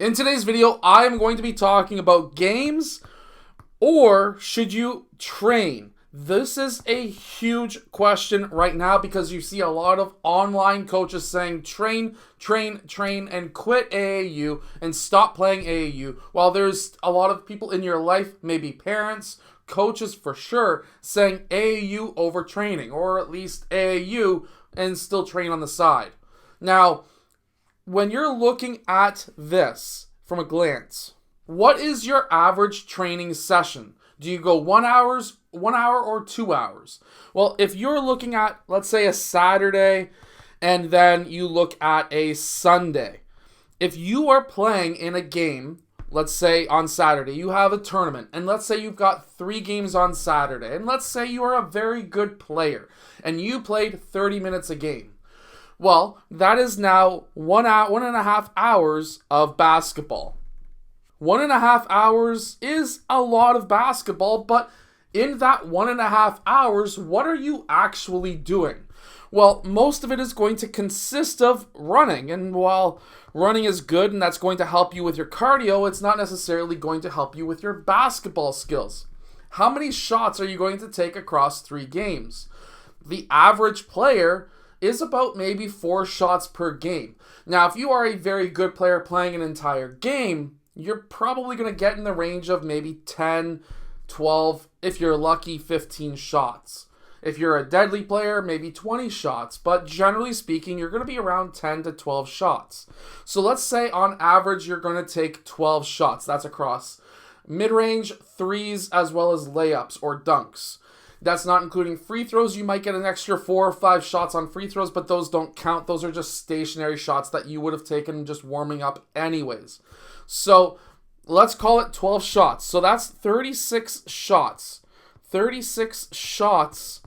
In today's video, I'm going to be talking about games or should you train? This is a huge question right now because you see a lot of online coaches saying train, train, train, and quit AAU and stop playing AAU. While there's a lot of people in your life, maybe parents, coaches for sure, saying AAU over training, or at least AAU and still train on the side. Now, when you're looking at this from a glance, what is your average training session? Do you go 1 hour or 2 hours? Well, if you're looking at, let's say, a Saturday and then you look at a Sunday, if you are playing in a game, let's say on Saturday, you have a tournament, and let's say you've got 3 games on Saturday, and let's say you are a very good player and you played 30 minutes a game. Well, that is now 1.5 hours of basketball. 1.5 hours is a lot of basketball, but in that 1.5 hours, what are you actually doing? Well, most of it is going to consist of running, and while running is good and that's going to help you with your cardio, it's not necessarily going to help you with your basketball skills. How many shots are you going to take across 3 games? The average player is about maybe 4 shots per game. Now, if you are a very good player playing an entire game, you're probably going to get in the range of maybe 10, 12, if you're lucky, 15 shots. If you're a deadly player, maybe 20 shots. But generally speaking, you're going to be around 10 to 12 shots. So let's say on average, you're going to take 12 shots. That's across mid-range, threes, as well as layups or dunks. That's not including free throws. You might get an extra 4 or 5 shots on free throws, but those don't count. Those are just stationary shots that you would have taken just warming up anyways. So let's call it 12 shots. So that's 36 shots. 36 shots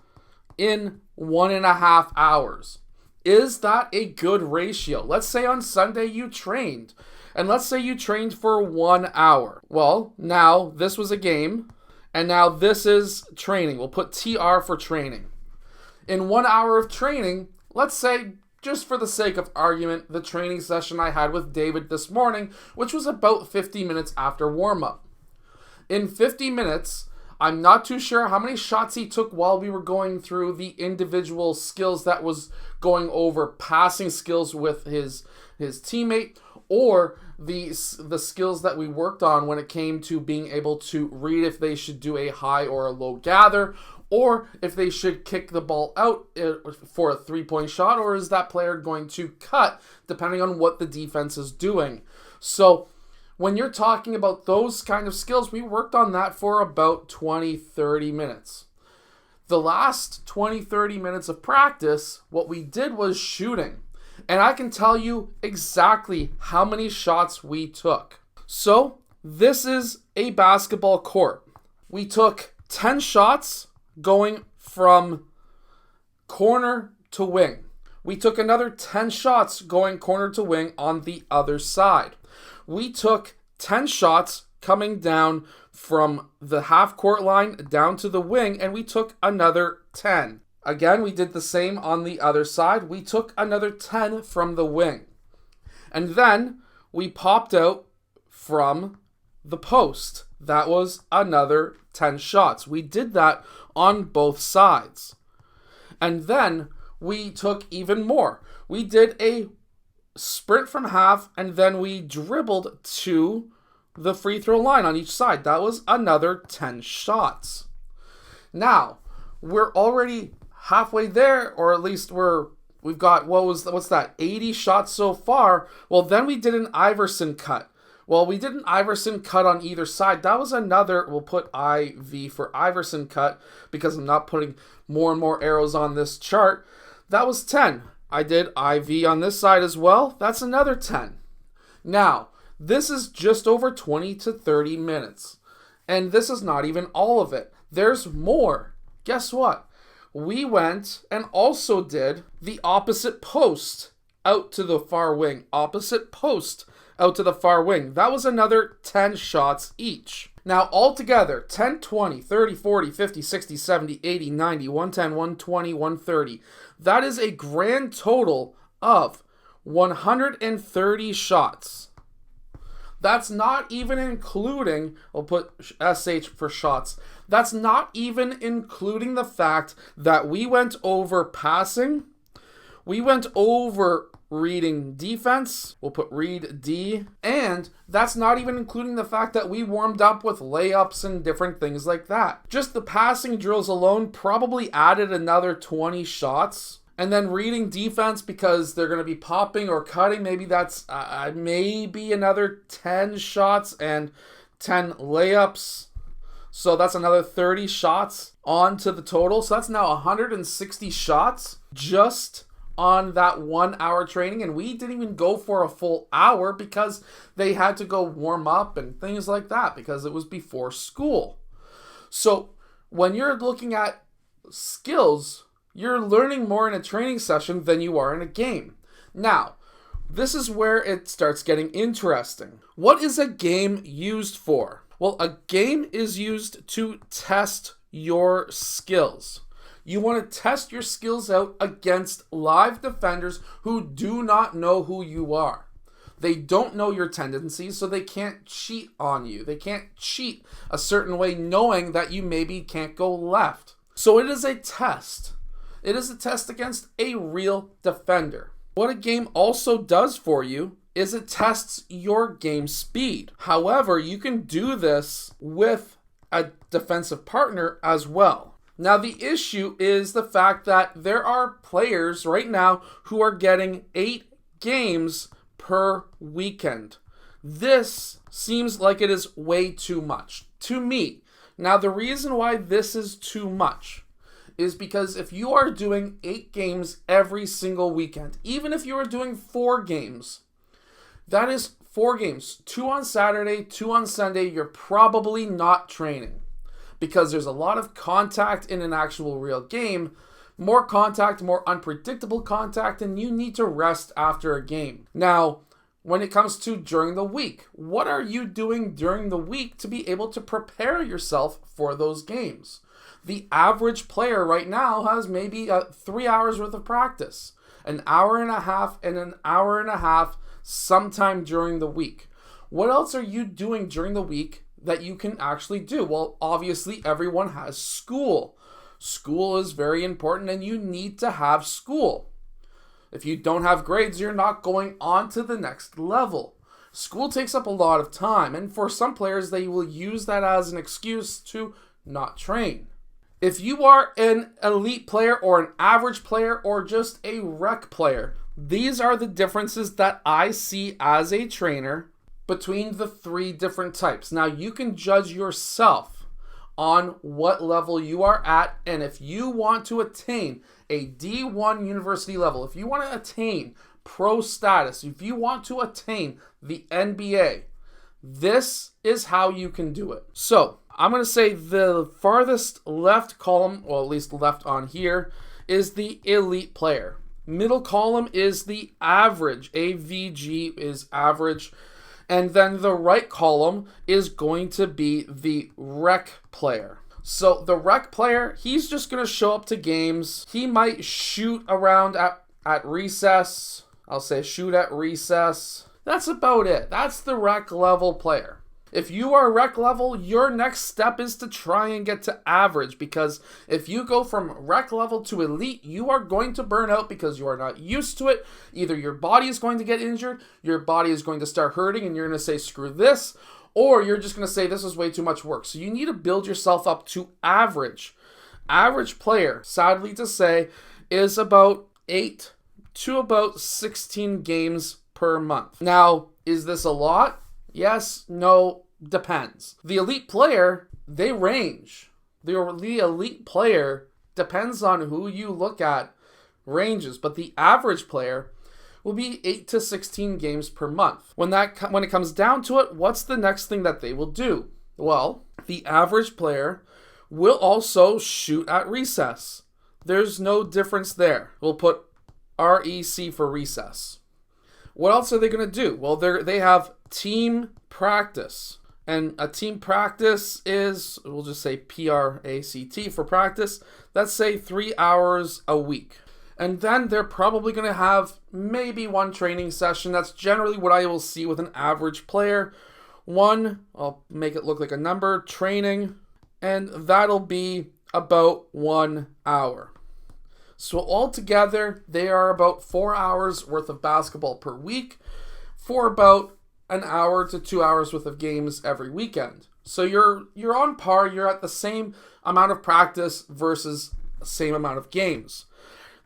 in 1.5 hours. Is that a good ratio? Let's say on Sunday you trained, and let's say you trained for 1 hour. Well, now this was a game, and now this is training. We'll put TR for training. In 1 hour of training, let's say, just for the sake of argument, the training session I had with David this morning, which was about 50 minutes after warm-up. In 50 minutes, I'm not too sure how many shots he took while we were going through the individual skills that was going over passing skills with his teammate, or the skills that we worked on when it came to being able to read if they should do a high or a low gather, or if they should kick the ball out for a 3-point shot, or is that player going to cut, depending on what the defense is doing. So when you're talking about those kind of skills, we worked on that for about 20-30 minutes. The last 20-30 minutes of practice, what we did was shooting. And I can tell you exactly how many shots we took. So this is a basketball court. We took 10 shots going from corner to wing. We took another 10 shots going corner to wing on the other side. We took 10 shots coming down from the half-court line down to the wing, and we took another 10. Again, we did the same on the other side. We took another 10 from the wing. And then we popped out from the post. That was another 10 shots. We did that on both sides. And then we took even more. We did a sprint from half, and then we dribbled to the free throw line on each side. That was another 10 shots. Now, we're already halfway there, or at least we've got, what's that, 80 shots so far. Well, then we did an Iverson cut. Well, we did an Iverson cut on either side. That was another, we'll put IV for Iverson cut because I'm not putting more and more arrows on this chart. That was 10. I did IV on this side as well. That's another 10. Now, this is just over 20 to 30 minutes. And this is not even all of it. There's more. Guess what? We went and also did the opposite post out to the far wing. Opposite post out to the far wing. That was another 10 shots each. Now, altogether, 10, 20, 30, 40, 50, 60, 70, 80, 90, 110, 120, 130. That is a grand total of 130 shots. That's not even including, we'll put SH for shots. That's not even including the fact that we went over passing, we went over reading defense, we'll put read D, and that's not even including the fact that we warmed up with layups and different things like that. Just the passing drills alone probably added another 20 shots. And then reading defense, because they're going to be popping or cutting, maybe that's maybe another 10 shots and 10 layups. So that's another 30 shots onto the total. So that's now 160 shots just on that 1 hour training. And we didn't even go for a full hour because they had to go warm up and things like that because it was before school. So when you're looking at skills, you're learning more in a training session than you are in a game. Now, this is where it starts getting interesting. What is a game used for? Well, a game is used to test your skills. You want to test your skills out against live defenders who do not know who you are. They don't know your tendencies, so they can't cheat on you. They can't cheat a certain way knowing that you maybe can't go left. So it is a test. It is a test against a real defender. What a game also does for you is it tests your game speed. However, you can do this with a defensive partner as well. Now, the issue is the fact that there are players right now who are getting 8 games per weekend. This seems like it is way too much to me. Now, the reason why this is too much is because if you are doing 8 games every single weekend, even if you are doing 4 games, that is 4 games, 2 on Saturday, 2 on Sunday, you're probably not training because there's a lot of contact in an actual real game, more contact, more unpredictable contact, and you need to rest after a game. Now, when it comes to during the week, what are you doing during the week to be able to prepare yourself for those games? The average player right now has maybe 3 hours worth of practice, an hour and a half and an hour and a half sometime during the week. What else are you doing during the week that you can actually do? Well, obviously everyone has school. School is very important and you need to have school. If you don't have grades, you're not going on to the next level. School takes up a lot of time, and for some players, they will use that as an excuse to not train. If you are an elite player or an average player or just a rec player, these are the differences that I see as a trainer between the 3 different types. Now, you can judge yourself on what level you are at, and if you want to attain a D1 university level, if you want to attain pro status, if you want to attain the NBA, this is how you can do it. So, I'm going to say the farthest left column, well, at least left on here, is the elite player. Middle column is the average. AVG is average. And then the right column is going to be the rec player. So the rec player, he's just going to show up to games. He might shoot around at recess. I'll say shoot at recess. That's about it. That's the rec level player. If you are rec level, your next step is to try and get to average, because if you go from rec level to elite, you are going to burn out because you are not used to it. Either your body is going to get injured, your body is going to start hurting, and you're going to say, screw this, or you're just going to say, this is way too much work. So you need to build yourself up to average. Average player, sadly to say, is about 8 to about 16 games per month. Now, is this a lot? Yes, no, depends. The elite player, they range. The elite player, depends on who you look at, ranges. But the average player will be 8 to 16 games per month. When it comes down to it, what's the next thing that they will do? Well, the average player will also shoot at recess. There's no difference there. We'll put REC for recess. What else are they going to do? Well, they have team practice. And a team practice is, we'll just say PRACT for practice. Let's say 3 hours a week. And then they're probably going to have maybe one training session. That's generally what I will see with an average player. One, I'll make it look like a number, training, and that'll be about 1 hour. So altogether, they are about 4 hours worth of basketball per week for about an hour to 2 hours worth of games every weekend. So you're on par, you're at the same amount of practice versus the same amount of games.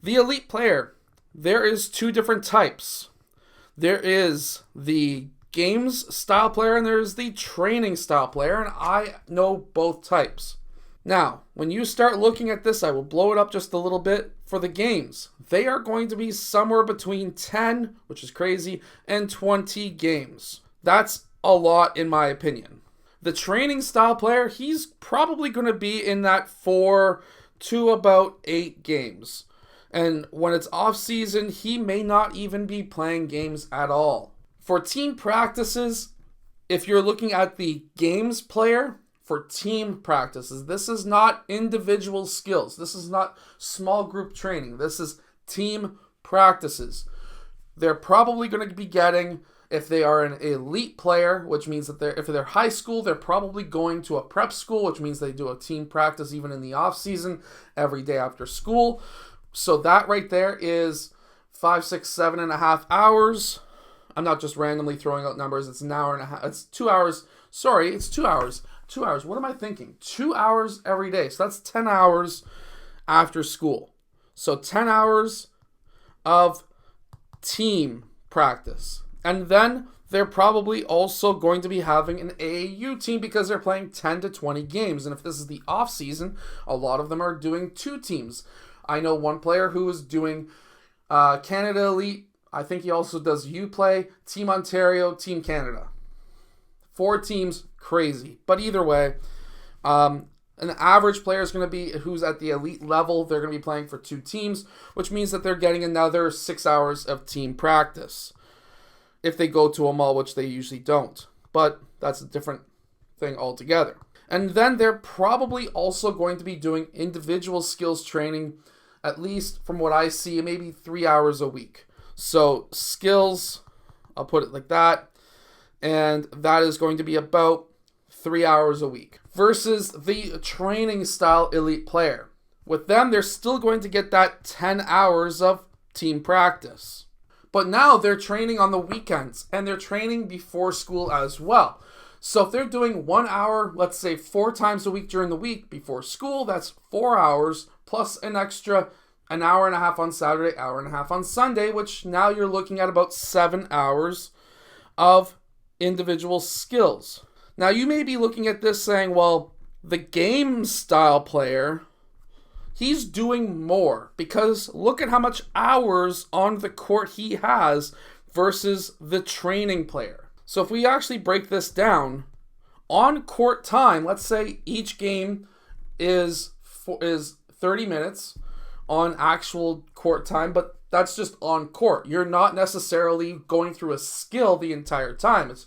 The elite player, there is two different types. There is the games style player and there's the training style player, and I know both types. Now, when you start looking at this, I will blow it up just a little bit for the games. They are going to be somewhere between 10, which is crazy, and 20 games. That's a lot in my opinion. The training style player, he's probably going to be in that 4 to about 8 games. And when it's off season, he may not even be playing games at all. For team practices, if you're looking at the games player, for team practices, this is not individual skills. This is not small group training. This is team practices. They're probably going to be getting, if they are an elite player, which means that if they're high school, they're probably going to a prep school, which means they do a team practice even in the off season every day after school. So that right there is 5, 6, 7.5 hours. I'm not just randomly throwing out numbers. It's an hour and a half. It's 2 hours. Sorry, it's 2 hours. 2 hours. What am I thinking? 2 hours every day. So that's 10 hours after school. So 10 hours of team practice. And then they're probably also going to be having an AAU team because they're playing 10 to 20 games. And if this is the off season, a lot of them are doing 2 teams. I know one player who is doing Canada Elite. I think he also does UPlay, Team Ontario, Team Canada. 4 teams, crazy. But either way, an average player is going to be who's at the elite level. They're going to be playing for 2 teams, which means that they're getting another 6 hours of team practice if they go to a mall, which they usually don't. But that's a different thing altogether. And then they're probably also going to be doing individual skills training, at least from what I see, maybe 3 hours a week. So skills, I'll put it like that, and that is going to be about 3 hours a week versus the training style elite player. With them, they're still going to get that 10 hours of team practice. But now they're training on the weekends and they're training before school as well. So if they're doing 1 hour, let's say 4 times a week during the week before school, that's 4 hours plus an extra an hour and a half on Saturday, hour and a half on Sunday, which now you're looking at about 7 hours of individual skills. Now you may be looking at this saying, well, the game style player, he's doing more because look at how much hours on the court he has versus the training player. So if we actually break this down, on court time, let's say each game is 30 minutes on actual court time, but that's just on court. You're not necessarily going through a skill the entire time. It's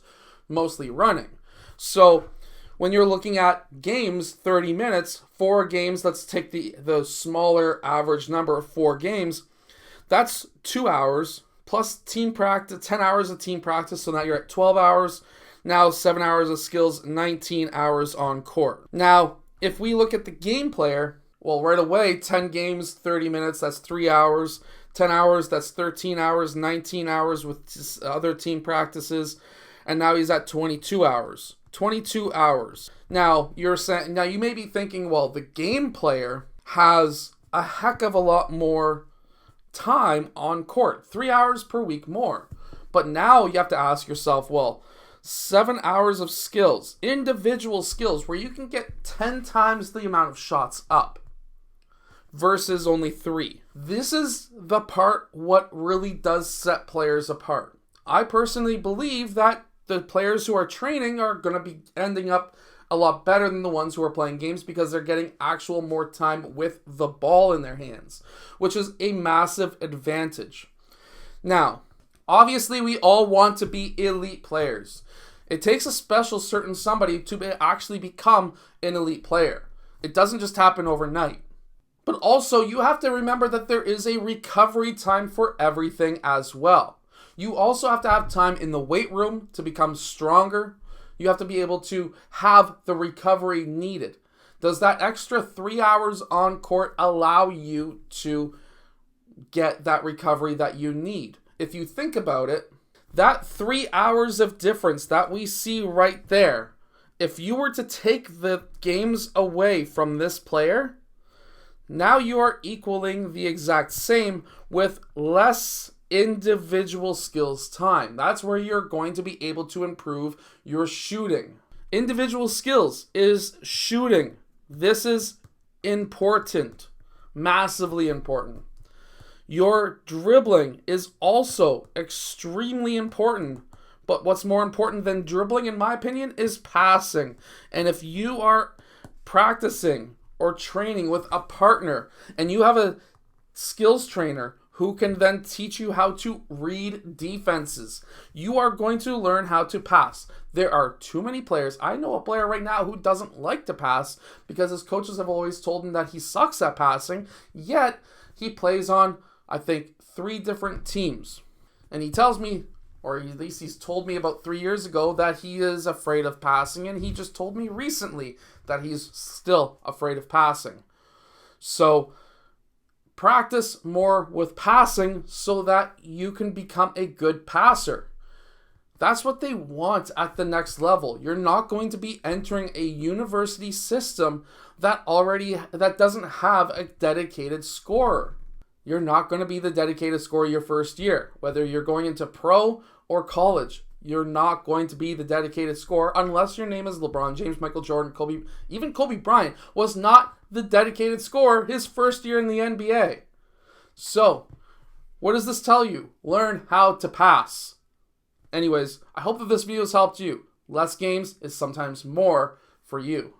mostly running. So when you're looking at games, 30 minutes, 4 games, let's take the smaller average number of 4 games, that's 2 hours plus team practice, 10 hours of team practice, so now you're at 12 hours. Now 7 hours of skills, 19 hours on court. Now, if we look at the game player, well, right away, 10 games, 30 minutes, that's 3 hours. 10 hours, that's 13 hours, 19 hours with other team practices. And now he's at 22 hours. 22 hours. Now, you may be thinking, well, the game player has a heck of a lot more time on court. 3 hours per week more. But now you have to ask yourself, well, 7 hours of skills, individual skills, where you can get 10 times the amount of shots up versus only 3. This is the part what really does set players apart. I personally believe that the players who are training are going to be ending up a lot better than the ones who are playing games because they're getting actual more time with the ball in their hands, which is a massive advantage. Now, obviously, we all want to be elite players. It takes a special certain somebody to actually become an elite player. It doesn't just happen overnight. But also, you have to remember that there is a recovery time for everything as well. You also have to have time in the weight room to become stronger. You have to be able to have the recovery needed. Does that extra 3 hours on court allow you to get that recovery that you need? If you think about it, that 3 hours of difference that we see right there, if you were to take the games away from this player, now you are equaling the exact same with less individual skills time. That's where you're going to be able to improve your shooting. Individual skills is shooting. This is important, massively important. Your dribbling is also extremely important. But what's more important than dribbling, in my opinion, is passing. And if you are practicing or training with a partner and you have a skills trainer who can then teach you how to read defenses, you are going to learn how to pass. There are too many players. I know a player right now who doesn't like to pass because his coaches have always told him that he sucks at passing, yet he plays on, I think, 3 different teams. And he tells me, or at least he's told me about 3 years ago, that he is afraid of passing, and he just told me recently that he's still afraid of passing. So practice more with passing so that you can become a good passer. That's what they want at the next level. You're not going to be entering a university system that doesn't have a dedicated scorer. You're not going to be the dedicated scorer your first year. Whether you're going into pro or college, you're not going to be the dedicated scorer unless your name is LeBron James, Michael Jordan, Kobe. Even Kobe Bryant was not the dedicated scorer his first year in the NBA. So, what does this tell you? Learn how to pass. Anyways, I hope that this video has helped you. Less games is sometimes more for you.